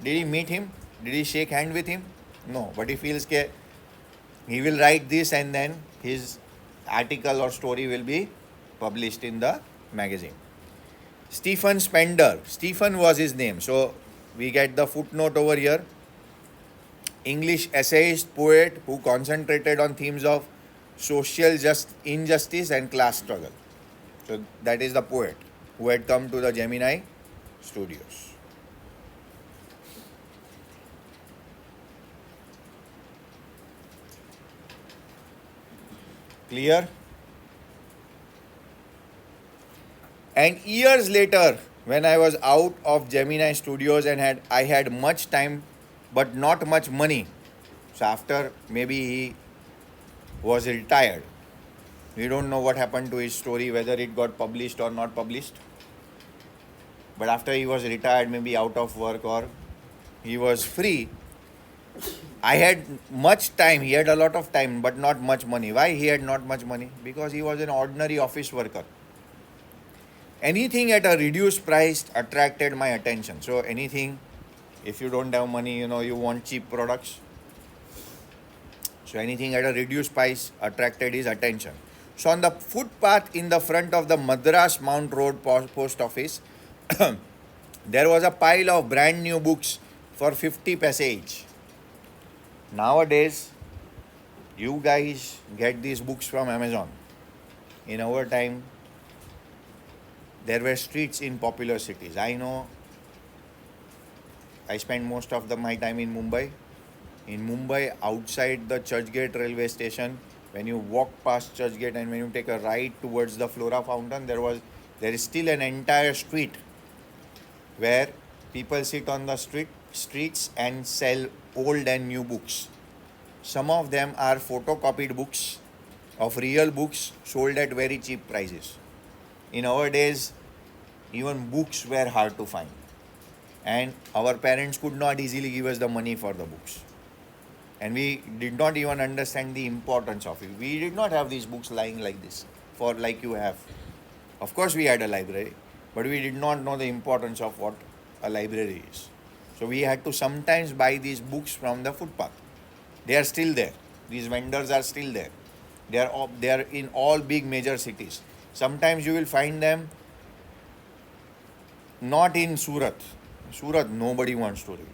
Did he meet him? Did he shake hand with him? No, but he feels that he will write this and then his article or story will be published in the magazine. Stephen Spender. Stephen was his name. So we get the footnote over here. English essayist, poet who concentrated on themes of social injustice and class struggle. So that is the poet who had come to the Gemini studios. Clear? And years later, when I was out of Gemini Studios and I had much time but not much money, so after maybe he was retired, we don't know what happened to his story, whether it got published or not published. But after he was retired, maybe out of work or he was free, I had much time. He had a lot of time, but not much money. Why he had not much money? Because he was an ordinary office worker. Anything at a reduced price attracted my attention. So anything, if you don't have money, you want cheap products. So anything at a reduced price attracted his attention. So on the footpath in the front of the Madras Mount Road post office, there was a pile of brand new books for 50 paise each. Nowadays, you guys get these books from Amazon. In our time, there were streets in popular cities. I know I spent most of my time in Mumbai. In Mumbai, outside the Churchgate railway station, when you walk past Churchgate and when you take a right towards the Flora Fountain, there is still an entire street where people sit on the streets and sell old and new books. Some of them are photocopied books of real books sold at very cheap prices. In our days, even books were hard to find. And our parents could not easily give us the money for the books. And we did not even understand the importance of it. We did not have these books lying like this, like you have. Of course, we had a library, but we did not know the importance of what a library is. So we had to sometimes buy these books from the footpath. They are still there. These vendors are still there. They are in all big major cities. Sometimes you will find them not in Surat. Surat, nobody wants to read.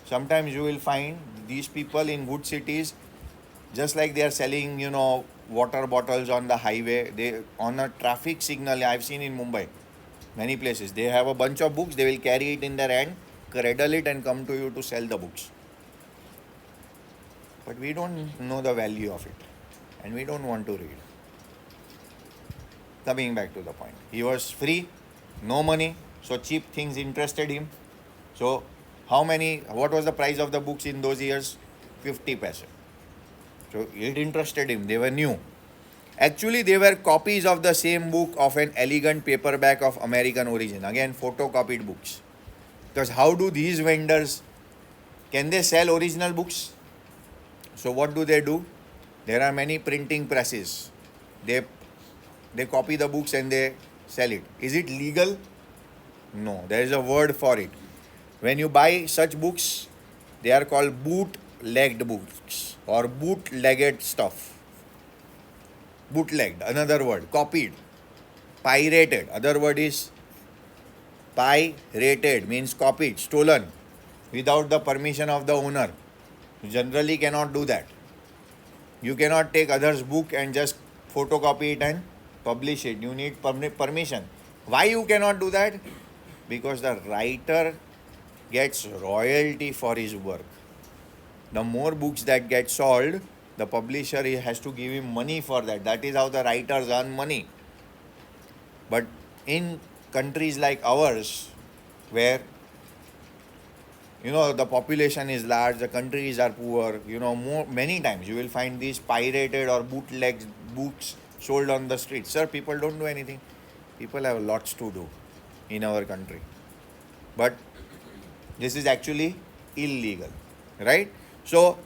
Sometimes you will find these people in good cities, just like they are selling, water bottles on the highway. They on a traffic signal. I've seen in Mumbai, many places. They have a bunch of books. They will carry it in their hand, cradle it, and come to you to sell the books. But we don't know the value of it, and we don't want to read. Coming back to the point, he was free, no money, so cheap things interested him. So what was the price of the books in those years? 50 paise. So it interested him. They were new. Actually, they were copies of the same book of an elegant paperback of American origin. Again, photocopied books. Because how do these vendors, can they sell original books? So what do? There are many printing presses. They copy the books and they sell it. Is it legal? No, there is a word for it. When you buy such books, they are called bootlegged books or bootlegged stuff. Bootlegged, another word. Copied. Pirated, other word is pirated, means copied, stolen, without the permission of the owner. You generally cannot do that. You cannot take others' book and just photocopy it and publish it. You need permission. Why you cannot do that? Because the writer gets royalty for his work. The more books that get sold, the publisher has to give him money for that. That is how the writers earn money. But in countries like ours, where the population is large, the countries are poor, many times you will find these pirated or bootlegged books sold on the street. Sir, people don't do anything. People have lots to do in our country. But this is actually illegal, right? So,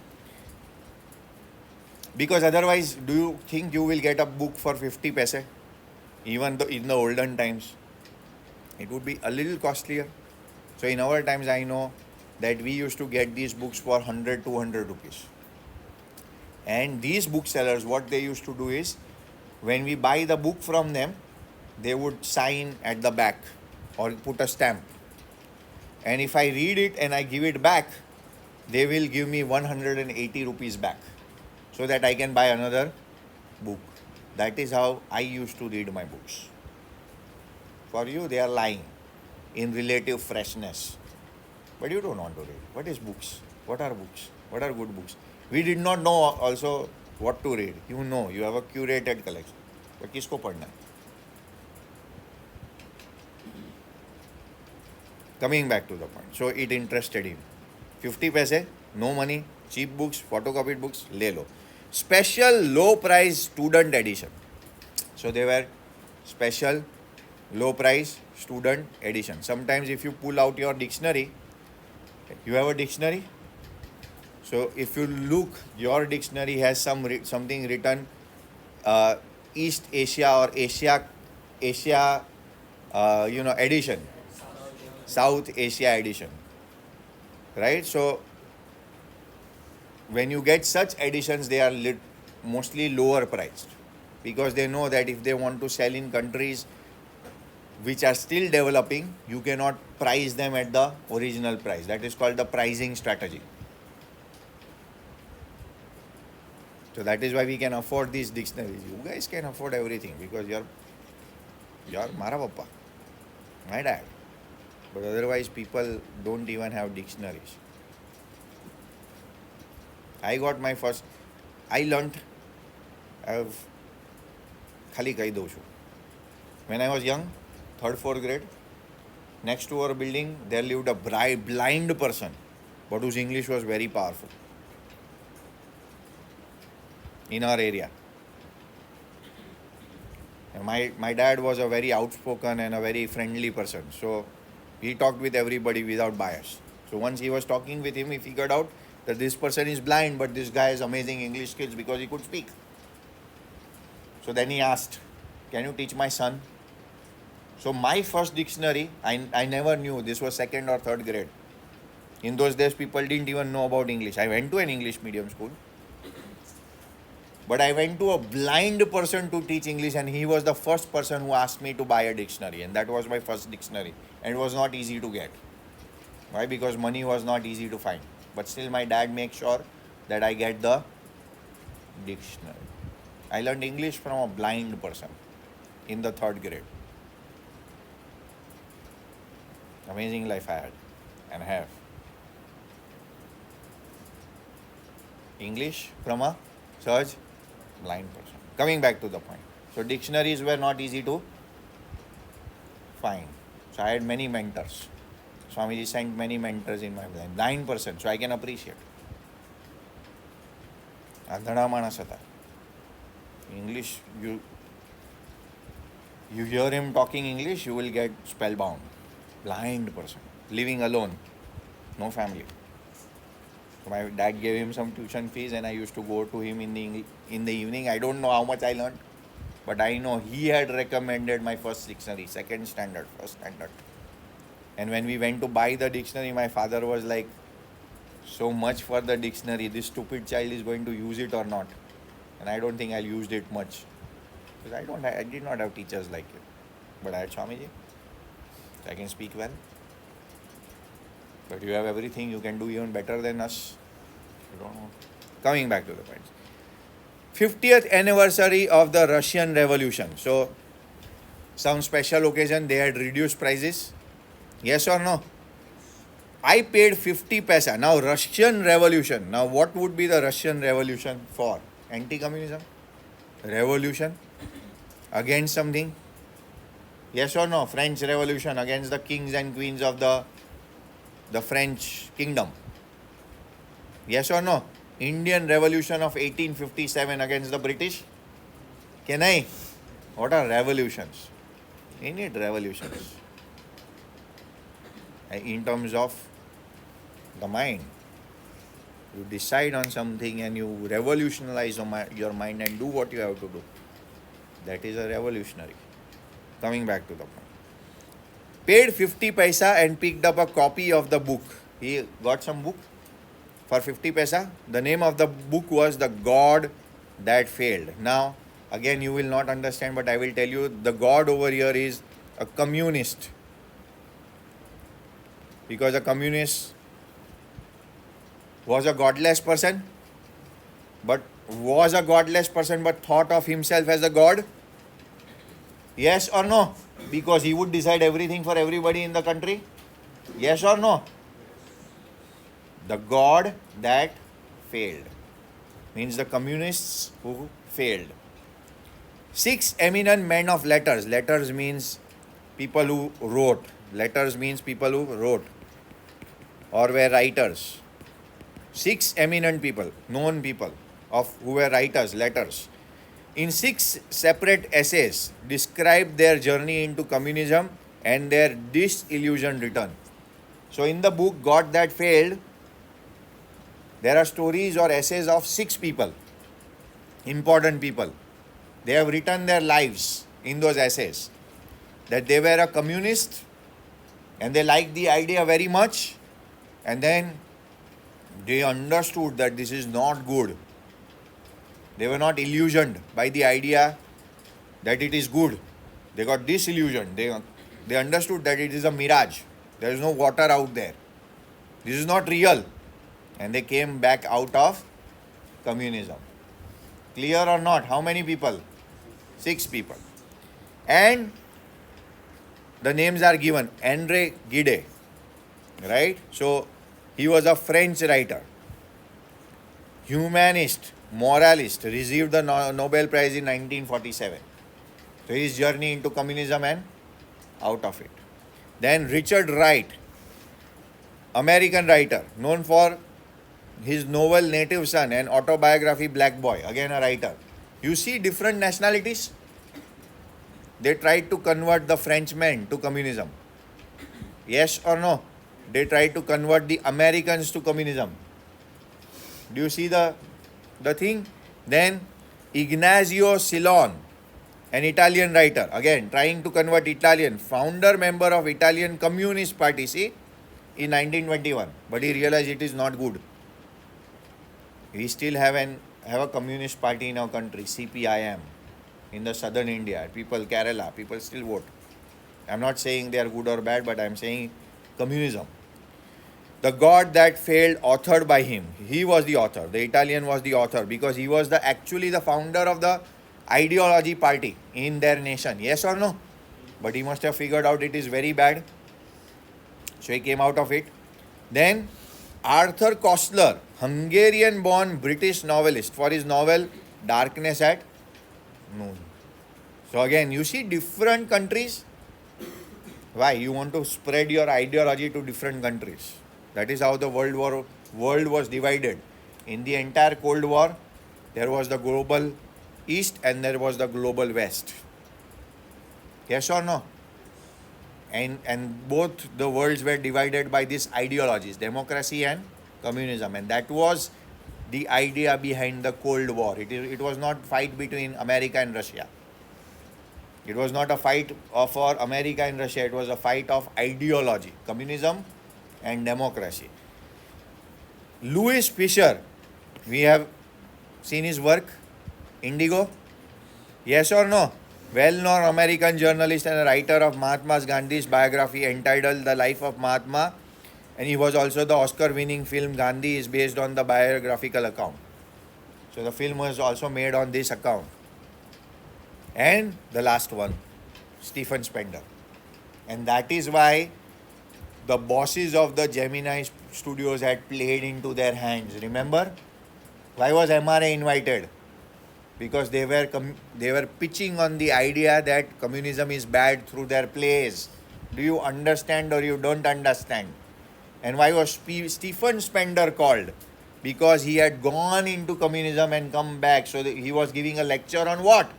because otherwise, do you think you will get a book for 50 paise? Even though in the olden times, it would be a little costlier. So in our times, I know that we used to get these books for 100, 200 rupees. And these booksellers, what they used to do is, when we buy the book from them, they would sign at the back or put a stamp. And if I read it and I give it back, they will give me 180 rupees back so that I can buy another book. That is how I used to read my books. For you, they are lying in relative freshness. But you don't want to read. What is books? What are books? What are good books? We did not know also what to read. You know, you have a curated collection. But किसको पढ़ना है? Coming back to the point. So it interested him. 50 paise, no money, cheap books, photocopied books, ले लो. Special low price student edition. So they were special low price student edition. Sometimes if you pull out your dictionary, you have a dictionary. So if you look, your dictionary has something written East Asia or Asia edition, South Asia edition, right? So when you get such editions, they are mostly lower priced, because they know that if they want to sell in countries which are still developing, you cannot price them at the original price. That is called the pricing strategy. So that is why we can afford these dictionaries. You guys can afford everything because you're Mara Papa, my dad. But otherwise, people don't even have dictionaries. I got my first. I learnt. Khali kai do chu. When I was young, 3rd, 4th grade, next to our building, there lived a blind person, but whose English was very powerful in our area. And my dad was a very outspoken and a very friendly person. So he talked with everybody without bias. So once he was talking with him, he figured out that this person is blind, but this guy has amazing English skills because he could speak. So then he asked, can you teach my son? So my first dictionary, I never knew. This was 2nd or 3rd grade. In those days, people didn't even know about English. I went to an English medium school. But I went to a blind person to teach English, and he was the first person who asked me to buy a dictionary. And that was my first dictionary. And it was not easy to get. Why? Because money was not easy to find. But still my dad makes sure that I get the dictionary. I learned English from a blind person in the 3rd grade. Amazing life I had and have. English from a such blind person. Coming back to the point. So dictionaries were not easy to find. So I had many mentors. Swamiji sent many mentors in my life. Blind person, so I can appreciate. Adhada manas hata. English, you hear him talking English, you will get spellbound. Blind person, living alone, no family. So my dad gave him some tuition fees, and I used to go to him in the evening. I don't know how much I learned, but I know he had recommended my first dictionary, 2nd standard, 1st standard. And when we went to buy the dictionary, my father was like, so much for the dictionary, this stupid child is going to use it or not. And I don't think I used it much. Because I did not have teachers like you. But I had Swamiji. I can speak well. But you have everything, you can do even better than us. You don't know. Coming back to the point. 50th anniversary of the Russian Revolution. So, some special occasion, they had reduced prices. Yes or no? I paid 50 paisa. Now, Russian Revolution. Now, what would be the Russian Revolution for? Anti-communism? Revolution? Against something? Yes or no? French Revolution against the kings and queens of the French kingdom. Yes or no? Indian Revolution of 1857 against the British. Can I? What are revolutions? We need revolutions. In terms of the mind. You decide on something and you revolutionize your mind and do what you have to do. That is a revolutionary. Coming back to the point. Paid 50 paisa and picked up a copy of the book. He got some book for 50 paisa. The name of the book was The God That Failed. Now, again, you will not understand, but I will tell you the God over here is a communist. Because a communist was a godless person, but thought of himself as a god. Yes or no? Because he would decide everything for everybody in the country. Yes or no? The God that failed means the communists who failed. 6 eminent men of letters. Letters means people who wrote. Letters means people who wrote or were writers. 6 eminent people, known people who were writers, letters. In 6 separate essays, describe their journey into communism and their disillusioned return. So, in the book God That Failed, there are stories or essays of 6 people, important people. They have written their lives in those essays. That they were a communist and they liked the idea very much, and then they understood that this is not good. They were not illusioned by the idea that it is good. They got disillusioned. They understood that it is a mirage. There is no water out there. This is not real. And they came back out of communism. Clear or not? How many people? 6 people. And the names are given. André Gide. Right? So, he was a French writer. Humanist, moralist, received the Nobel Prize in 1947. So, his journey into communism and out of it. Then Richard Wright, American writer, known for his novel Native Son and autobiography Black Boy, again a writer. You see different nationalities. They tried to convert the Frenchmen to communism. Yes or no? They tried to convert the Americans to communism. Do you see the thing? Then Ignazio Silon, an Italian writer, again trying to convert Italian, founder member of Italian Communist Party, see, in 1921. But he realized it is not good. We still have a communist party in our country, CPIM, in the southern India. People, Kerala, people still vote. I'm not saying they are good or bad, but I'm saying communism. The God That Failed, authored by him. He was the author. The Italian was the author because he was actually the founder of the ideology party in their nation. Yes or no? But he must have figured out it is very bad. So he came out of it. Then Arthur Koestler, Hungarian-born British novelist, for his novel Darkness at Noon. So again, you see different countries. Why? You want to spread your ideology to different countries. That is how the world was divided. In the entire Cold War, there was the global East and there was the global West. Yes or no? And both the worlds were divided by these ideologies, democracy and communism. And that was the idea behind the Cold War. It was not fight between America and Russia. It was not a fight for America and Russia. It was a fight of ideology, communism and democracy. Louis Fisher, we have seen his work, Indigo. Yes or no? Well-known American journalist and a writer of Mahatma Gandhi's biography entitled The Life of Mahatma, and he was also the Oscar-winning film Gandhi is based on the biographical account. So the film was also made on this account. And the last one, Stephen Spender. And that is why the bosses of the Gemini studios had played into their hands. Remember? Why was MRA invited? Because they were pitching on the idea that communism is bad through their plays. Do you understand or you don't understand? And why was Stephen Spender called? Because he had gone into communism and come back. So he was giving a lecture on what?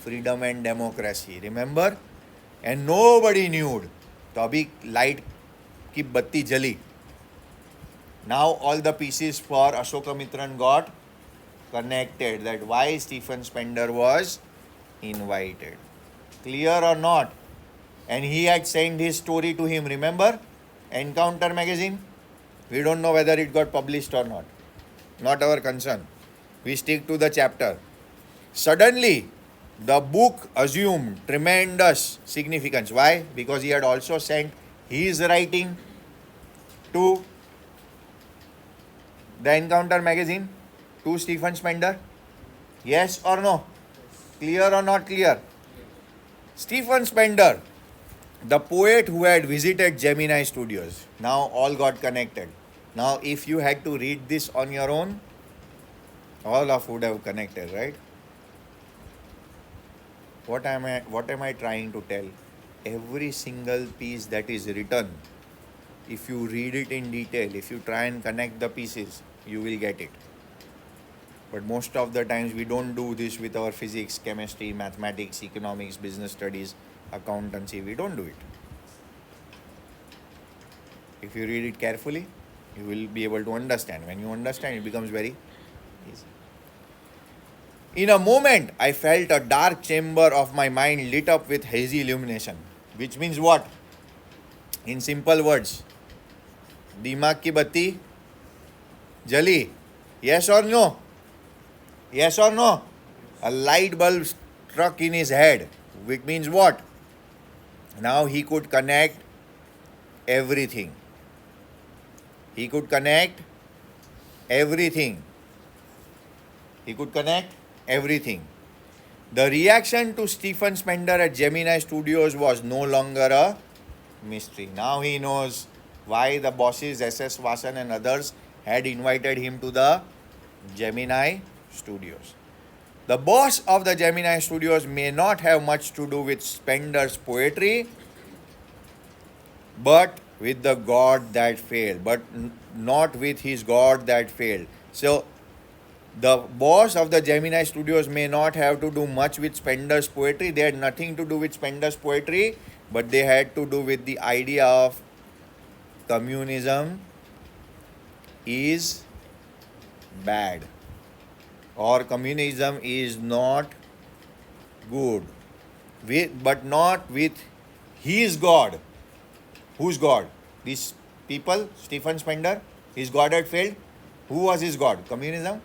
Freedom and democracy. Remember? And nobody knew. तो अभी light की बत्ती जली. Now all the pieces for Ashokamitran got connected, that why Stephen Spender was invited. Clear or not? And he had sent his story to him, remember? Encounter magazine. We don't know whether it got published or not. Not our concern. We stick to the chapter. Suddenly, the book assumed tremendous significance. Why? Because he had also sent his writing to the Encounter magazine, to Stephen Spender. Yes or no? Clear or not clear? Stephen Spender, the poet who had visited Gemini Studios, now all got connected. Now, if you had to read this on your own, all of would have connected, right? What am I trying to tell? Every single piece that is written, if you read it in detail, if you try and connect the pieces, you will get it. But most of the times we don't do this with our physics, chemistry, mathematics, economics, business studies, accountancy. We don't do it. If you read it carefully, you will be able to understand. When you understand, it becomes very easy. In a moment, I felt a dark chamber of my mind lit up with hazy illumination. Which means what? In simple words, दिमाग की बत्ती जली. Yes or no? Yes or no? A light bulb struck in his head. Which means what? Now he could connect everything. He could connect everything. He could connect everything. The reaction to Stephen Spender at Gemini Studios was no longer a mystery. Now he knows why the bosses S.S. Vasan and others had invited him to the Gemini Studios. The boss of the Gemini Studios may not have much to do with Spender's poetry, but with the god that failed, but not with his god that failed. So, the boss of the Gemini Studios may not have to do much with Spender's poetry. They had nothing to do with Spender's poetry, but they had to do with the idea of communism is bad, or communism is not good, but not with his God. Whose God? These people, Stephen Spender, his God had failed. Who was his God? Communism?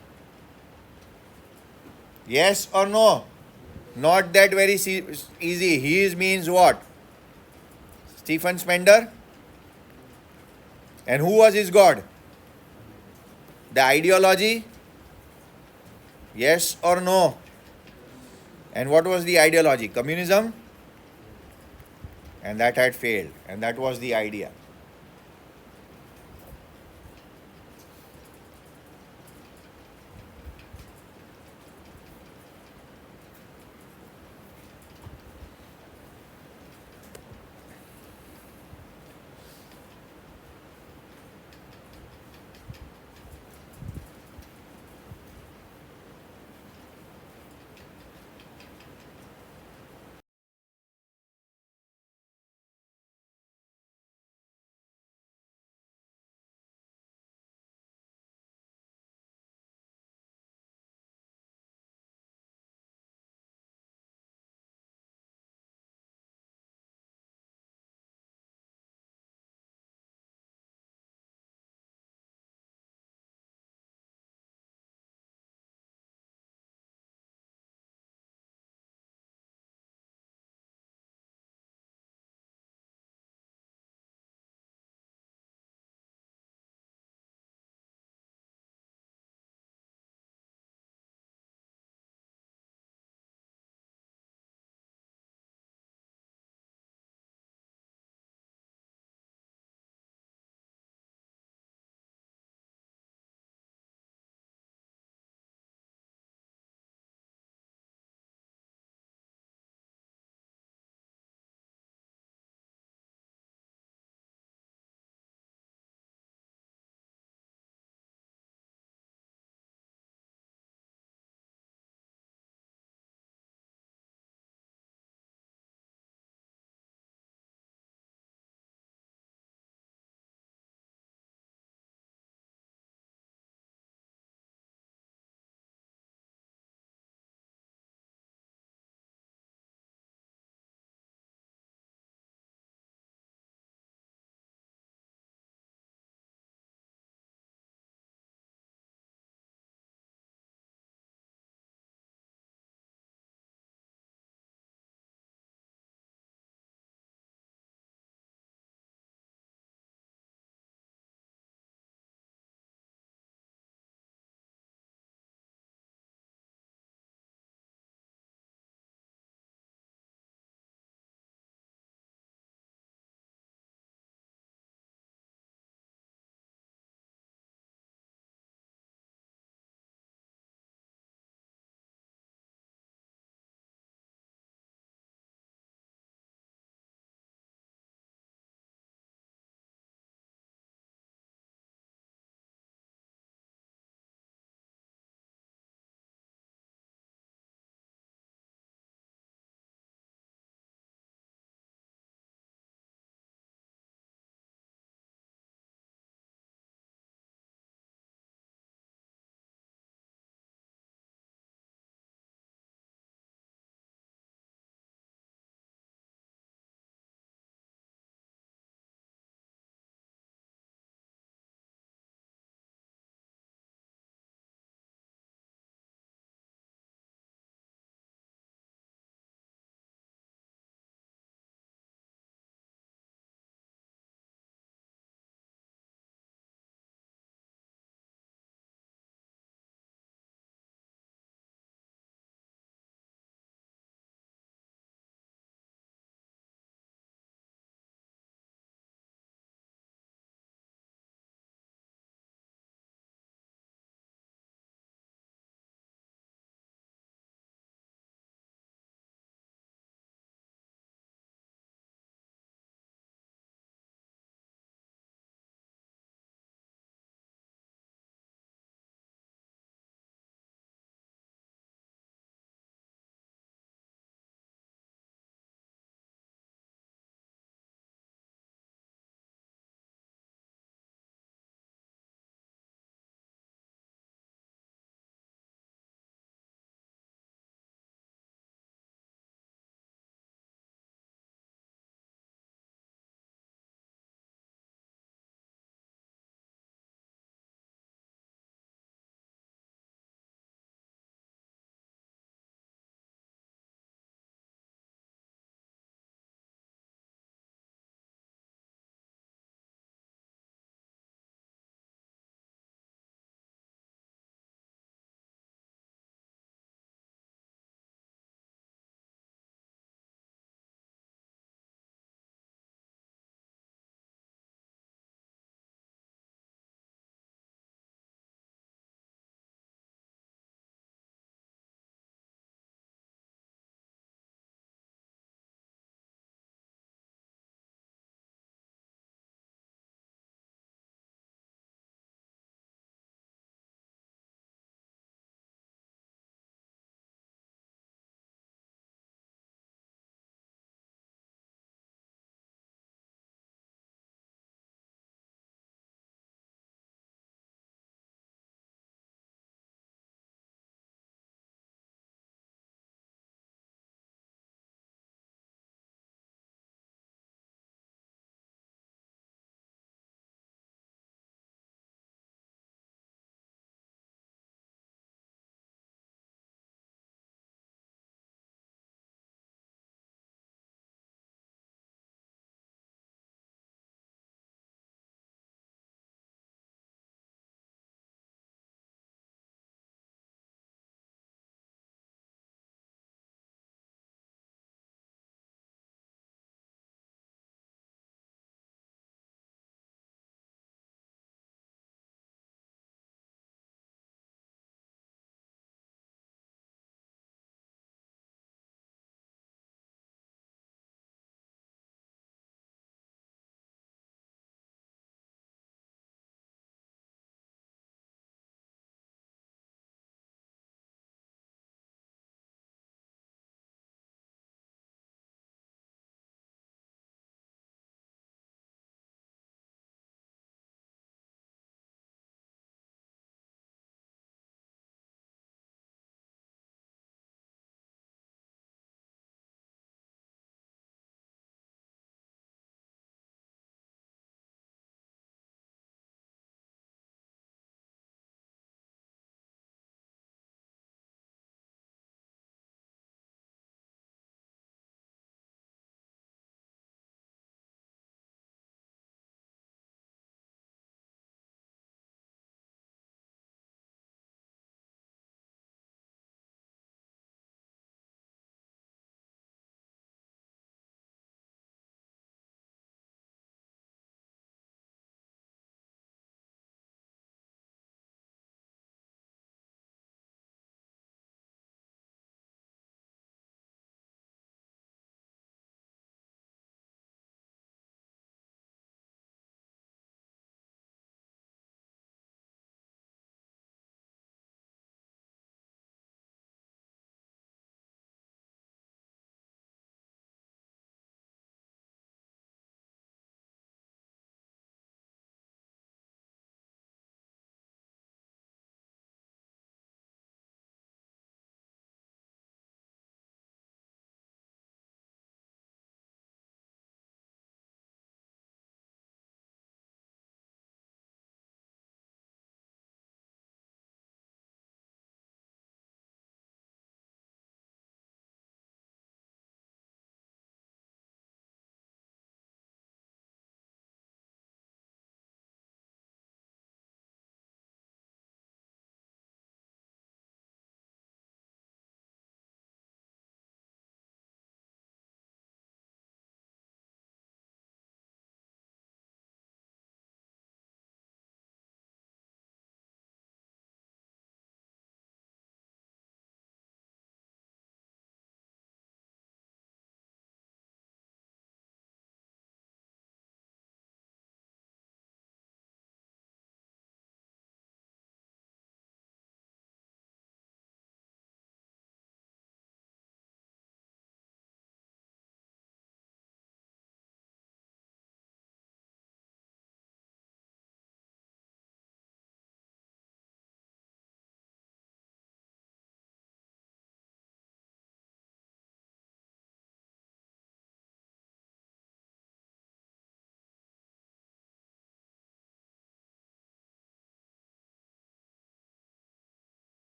Yes or no? Not that very easy. His means what? Stephen Spender. And who was his God? The ideology? Yes or no? And what was the ideology? Communism? And that had failed. And that was the idea.